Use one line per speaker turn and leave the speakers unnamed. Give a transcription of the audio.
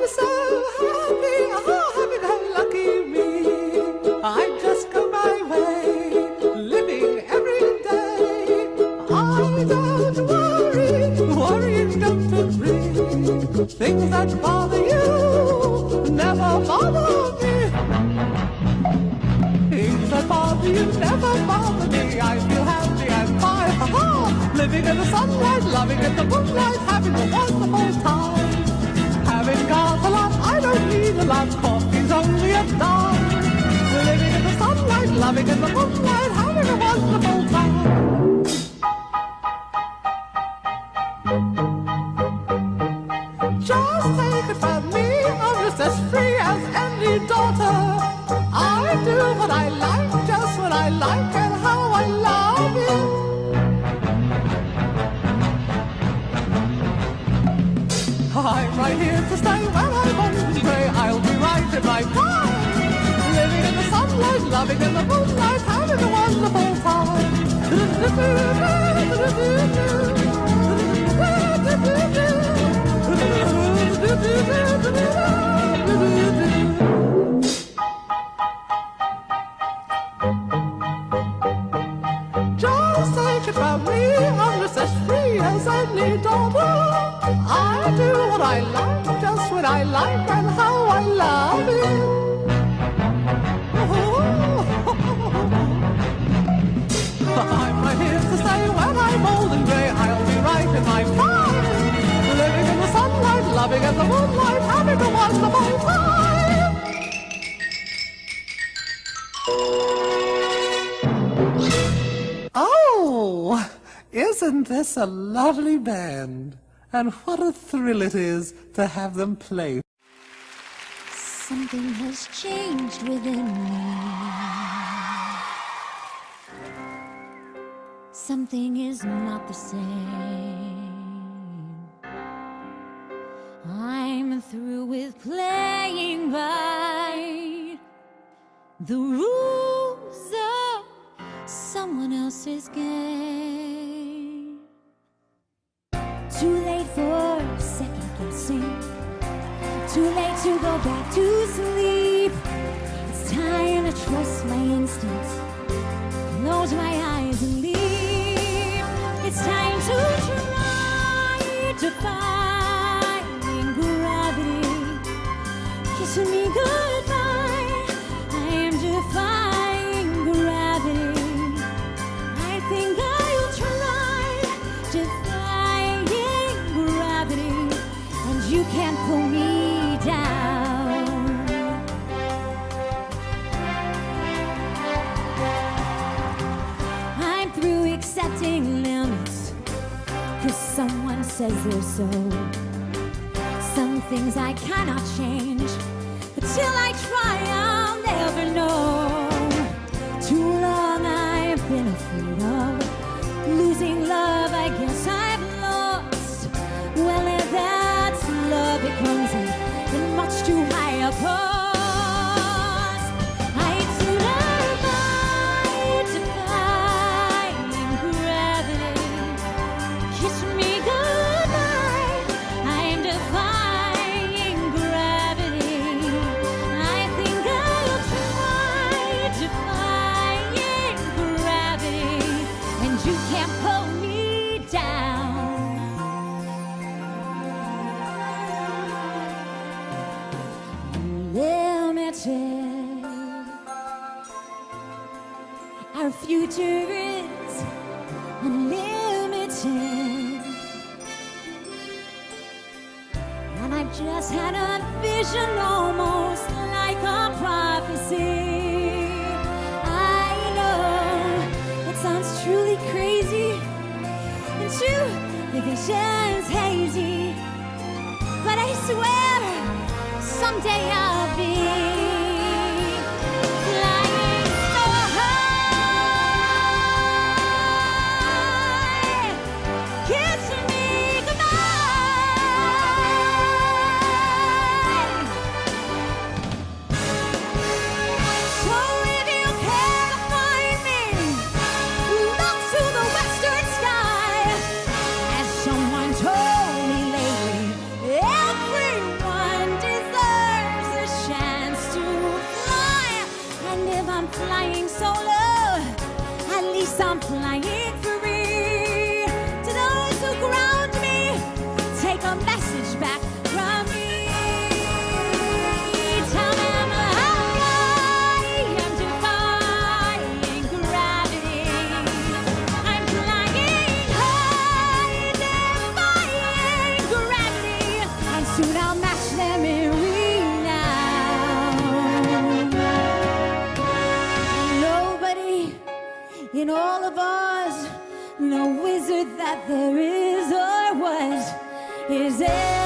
so happy, oh, happy, very lucky me. I just go my way, living every day. I don't worry, don't agree. Things that bother you never bother me. Things that bother you never bother me. I feel happy and fine, ha-ha. Living in the sunlight, loving in the moonlight, having a wonderful time. Having got a lot, I don't need a lot. Coffee's only a dime. Living in the sunlight, loving in the moonlight, having a wonderful time. Just take it from me, I'm just as free as any daughter. I do what I like, just what I like, and how I love it. I'm right here to stay when I'm old and grey. I'll be right in my prime. Living in the sunlight, loving in the moonlight, having a wonderful time. Just take it from me, I'm just as free as any daughter. I do what I like, just what I like, and how I love it. I'm right here to stay when I'm old and grey. I'll be right in my prime. Living in the sunlight, loving in the moonlight, having a wonderful time. Oh, isn't this a lovely band? And what a thrill it is to have them play.
Something has changed within me. Something is not the same. I'm through with playing by the rules of someone else's game. Too late for second guessing. Too late to go back to sleep. It's time to trust my instincts. Close my eyes and leave. It's time to try defying gravity. Kissing me goodbye. I am defying gravity. I think I'll try defying gravity, and you can't pull me down. I'm through accepting limits, 'cause someone says they're so. Some things I cannot change, but till I try I'll never know. Too long I've been afraid of losing love. I guess I've lost. Well, if that's love, it comes in much too high a cost. I defying gravity. Kiss me goodbye. I'm defying gravity. I think I'll try defying gravity, and you can't pull me down. Limited. Our future is unlimited. And I've just had a vision, almost like a prophecy. I know it sounds truly crazy, and true, the vision's hazy. But I swear, someday I'll be flying so high. Kiss me goodbye. So if you care to find me, look to the western sky. As someone told me lately, everyone desires is